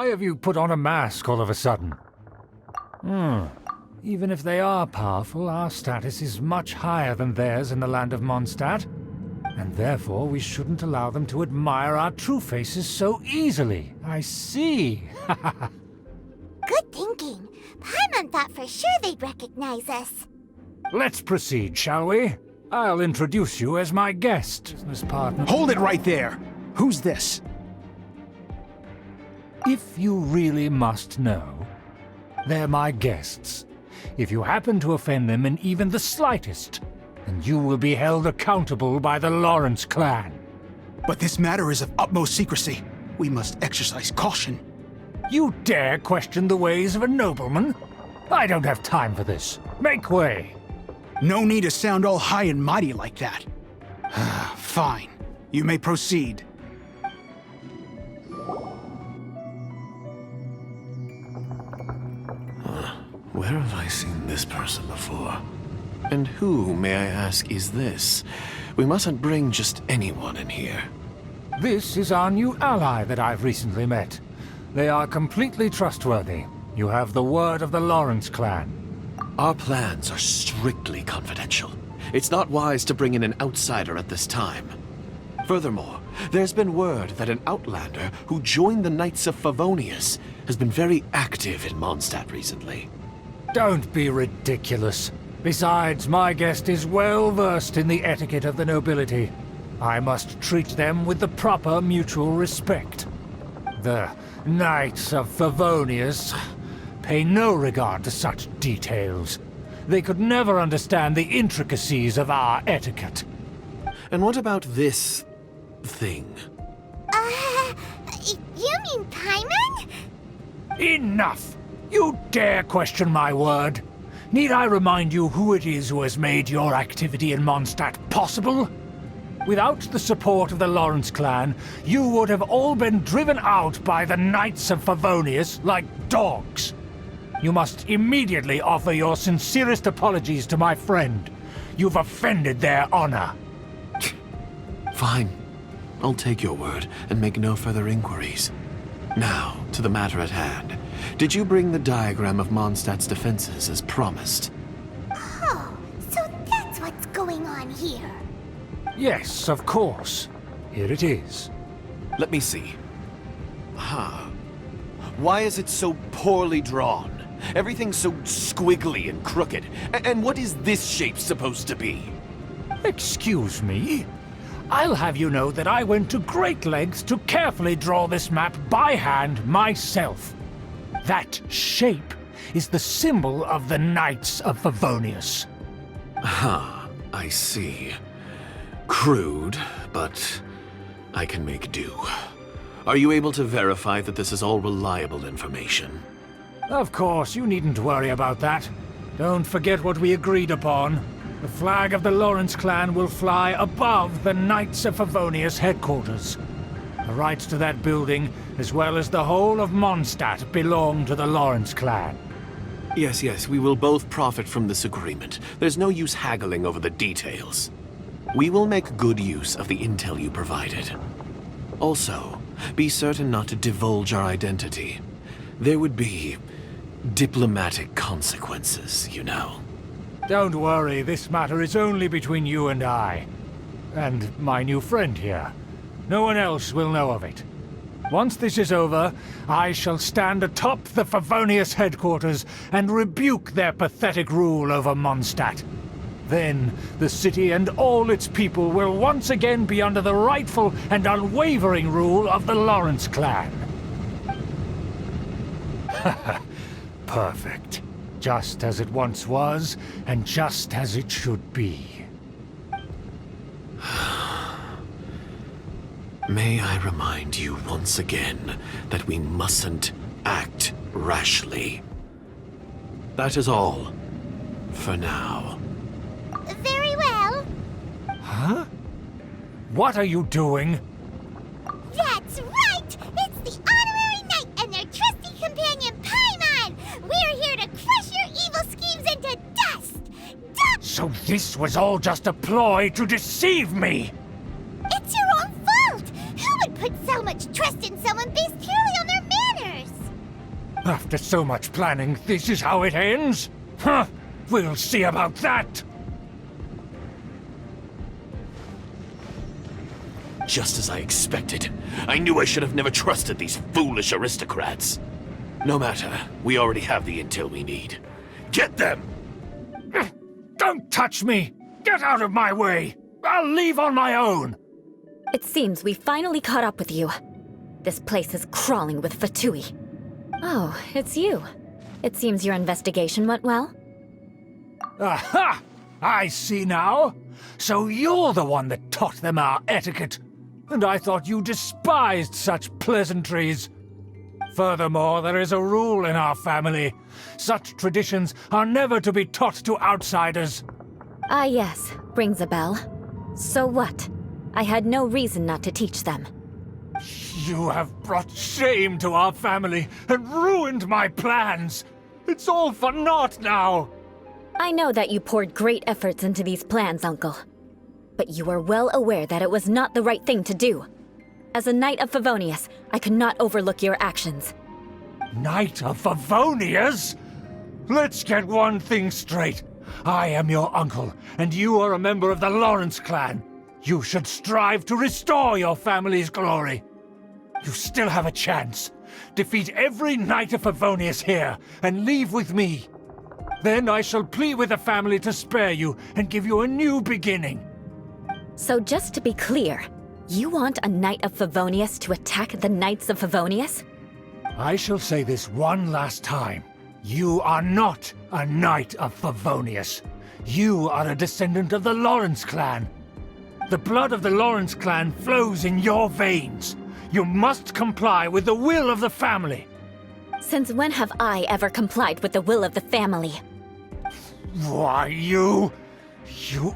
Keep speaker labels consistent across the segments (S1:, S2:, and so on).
S1: Why have you put on a mask all of a sudden? Even if they are powerful, our status is much higher than theirs in the land of Mondstadt. And therefore we shouldn't allow them to admire our true faces so easily. I see.
S2: Good thinking. Paimon thought for sure they'd recognize us.
S1: Let's proceed, shall we? I'll introduce you as my guest, business partner.
S3: Hold it right there! Who's this?
S1: If you really must know, they're my guests. If you happen to offend them in even the slightest, then you will be held accountable by the Lawrence clan.
S3: But this matter is of utmost secrecy. We must exercise caution.
S1: You dare question the ways of a nobleman? I don't have time for this. Make way.
S3: No need to sound all high and mighty like that. Fine. You may proceed.
S4: Where have I seen this person before? And who, may I ask, is this? We mustn't bring just anyone in here.
S1: This is our new ally that I've recently met. They are completely trustworthy. You have the word of the Lawrence clan.
S4: Our plans are strictly confidential. It's not wise to bring in an outsider at this time. Furthermore, there's been word that an outlander who joined the Knights of Favonius has been very active in Mondstadt recently.
S1: Don't be ridiculous. Besides, my guest is well versed in the etiquette of the nobility. I must treat them with the proper mutual respect. The Knights of Favonius pay no regard to such details. They could never understand the intricacies of our etiquette.
S4: And what about this thing?
S2: You mean Paimon?
S1: Enough! You dare question my word? Need I remind you who it is who has made your activity in Mondstadt possible? Without the support of the Lawrence clan, you would have all been driven out by the Knights of Favonius like dogs. You must immediately offer your sincerest apologies to my friend. You've offended their honor.
S4: Fine. I'll take your word and make no further inquiries. Now, to the matter at hand. Did you bring the diagram of Mondstadt's defenses as promised?
S2: Oh, so that's what's going on here.
S1: Yes, of course. Here it is.
S4: Let me see. Why is it so poorly drawn? Everything's so squiggly and crooked. And what is this shape supposed to be?
S1: Excuse me? I'll have you know that I went to great lengths to carefully draw this map by hand myself. That shape is the symbol of the Knights of Favonius.
S4: I see. Crude, but I can make do. Are you able to verify that this is all reliable information?
S1: Of course, you needn't worry about that. Don't forget what we agreed upon. The flag of the Lawrence clan will fly above the Knights of Favonius headquarters. The rights to that building, as well as the whole of Mondstadt, belong to the Lawrence clan.
S4: Yes, we will both profit from this agreement. There's no use haggling over the details. We will make good use of the intel you provided. Also, be certain not to divulge our identity. There would be diplomatic consequences, you know.
S1: Don't worry, this matter is only between you and I. And my new friend here. No one else will know of it. Once this is over, I shall stand atop the Favonius headquarters and rebuke their pathetic rule over Mondstadt. Then, the city and all its people will once again be under the rightful and unwavering rule of the Lawrence clan. Perfect. Just as it once was, and just as it should be.
S4: May I remind you once again that we mustn't act rashly. That is all. For now.
S2: Very well.
S1: Huh? What are you doing?
S2: That's right! It's the Honorary Knight and their trusty companion, Paimon! We're here to crush your evil schemes into dust!
S1: So this was all just a ploy to deceive me!
S2: It's your own fault! Who would put so much trust in someone based purely on their manners?
S1: After so much planning, this is how it ends? Huh! We'll see about that!
S4: Just as I expected. I knew I should have never trusted these foolish aristocrats. No matter, we already have the intel we need. Get them!
S1: Don't touch me! Get out of my way! I'll leave on my own!
S5: It seems we finally caught up with you. This place is crawling with fatui. Oh, it's you. It seems your investigation went well.
S1: Aha! I see now. So you're the one that taught them our etiquette. And I thought you despised such pleasantries. Furthermore, there is a rule in our family. Such traditions are never to be taught to outsiders.
S5: Ah yes, rings a bell. So what? I had no reason not to teach them.
S1: You have brought shame to our family and ruined my plans. It's all for naught now.
S5: I know that you poured great efforts into these plans, Uncle. But you are well aware that it was not the right thing to do. As a Knight of Favonius, I could not overlook your actions.
S1: Knight of Favonius? Let's get one thing straight. I am your uncle, and you are a member of the Lawrence clan. You should strive to restore your family's glory. You still have a chance. Defeat every Knight of Favonius here, and leave with me. Then I shall plead with the family to spare you and give you a new beginning.
S5: So just to be clear, you want a Knight of Favonius to attack the Knights of Favonius?
S1: I shall say this one last time. You are not a Knight of Favonius. You are a descendant of the Lawrence clan. The blood of the Lawrence clan flows in your veins. You must comply with the will of the family.
S5: Since when have I ever complied with the will of the family?
S1: Why, you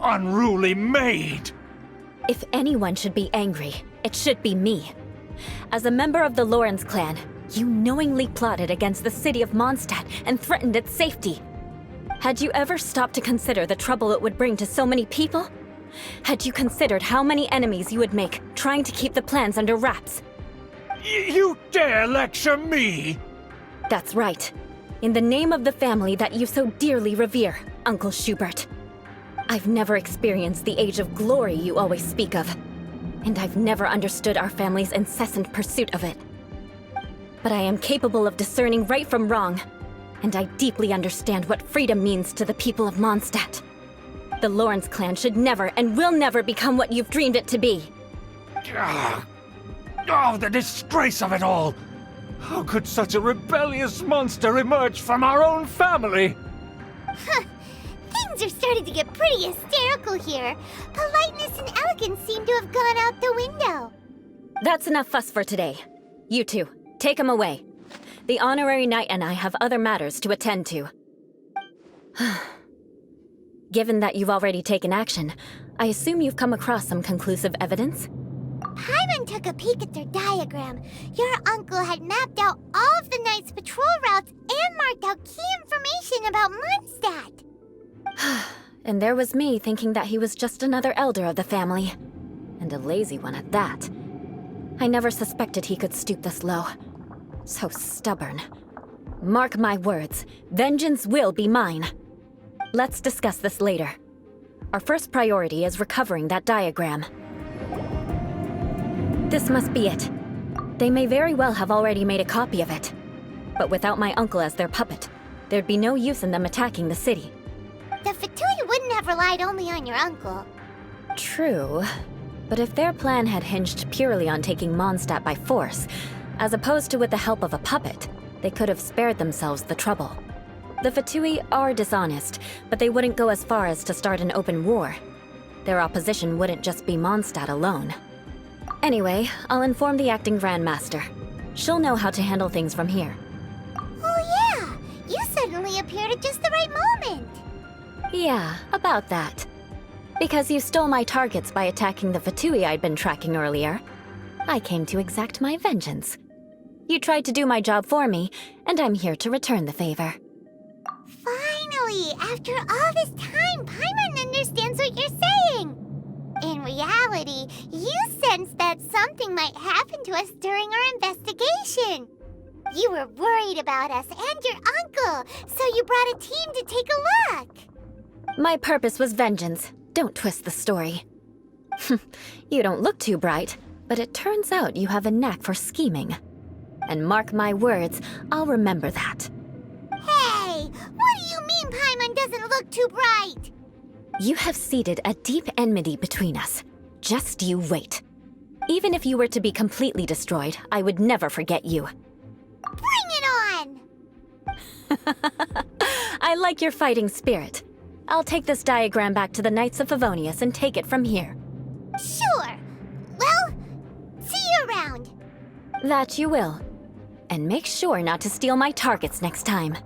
S1: unruly maid!
S5: If anyone should be angry, it should be me. As a member of the Lawrence clan, you knowingly plotted against the city of Mondstadt and threatened its safety. Had you ever stopped to consider the trouble it would bring to so many people? Had you considered how many enemies you would make trying to keep the plans under wraps?
S1: You dare lecture me?
S5: That's right. In the name of the family that you so dearly revere, Uncle Schubert. I've never experienced the age of glory you always speak of, and I've never understood our family's incessant pursuit of it. But I am capable of discerning right from wrong, and I deeply understand what freedom means to the people of Mondstadt. The Lawrence clan should never and will never become what you've dreamed it to be.
S1: Oh, the disgrace of it all! How could such a rebellious monster emerge from our own family?
S2: Things are starting to get pretty hysterical here. Politeness and elegance seem to have gone out the window.
S5: That's enough fuss for today. You two, take him away. The honorary knight and I have other matters to attend to. Given that you've already taken action, I assume you've come across some conclusive evidence?
S2: Paimon took a peek at their diagram. Your uncle had mapped out all of the Knight's patrol routes and marked out key information about Mondstadt.
S5: And there was me thinking that he was just another elder of the family. And a lazy one at that. I never suspected he could stoop this low. So stubborn. Mark my words, vengeance will be mine. Let's discuss this later. Our first priority is recovering that diagram. This must be it. They may very well have already made a copy of it. But without my uncle as their puppet, there'd be no use in them attacking the city.
S2: The fatui wouldn't have relied only on your uncle.
S5: True. But if their plan had hinged purely on taking Mondstadt by force, as opposed to with the help of a puppet, they could have spared themselves the trouble. The fatui are dishonest, but they wouldn't go as far as to start an open war. Their opposition wouldn't just be Mondstadt alone. Anyway, I'll inform the acting Grandmaster. She'll know how to handle things from here.
S2: Oh yeah! You suddenly appeared at just the right moment!
S5: Yeah, about that. Because you stole my targets by attacking the fatui I'd been tracking earlier, I came to exact my vengeance. You tried to do my job for me, and I'm here to return the favor.
S2: Finally! After all this time, Paimon understands what you're saying! In reality, you sensed that something might happen to us during our investigation. You were worried about us and your uncle, so you brought a team to take a look.
S5: My purpose was vengeance. Don't twist the story. You don't look too bright, but it turns out you have a knack for scheming. And mark my words, I'll remember that.
S2: Hey, what do you mean Paimon doesn't look too bright?
S5: You have seeded a deep enmity between us. Just you wait. Even if you were to be completely destroyed, I would never forget you.
S2: Bring it on!
S5: I like your fighting spirit. I'll take this diagram back to the Knights of Favonius and take it from here.
S2: Sure. Well, see you around.
S5: That you will. And make sure not to steal my targets next time.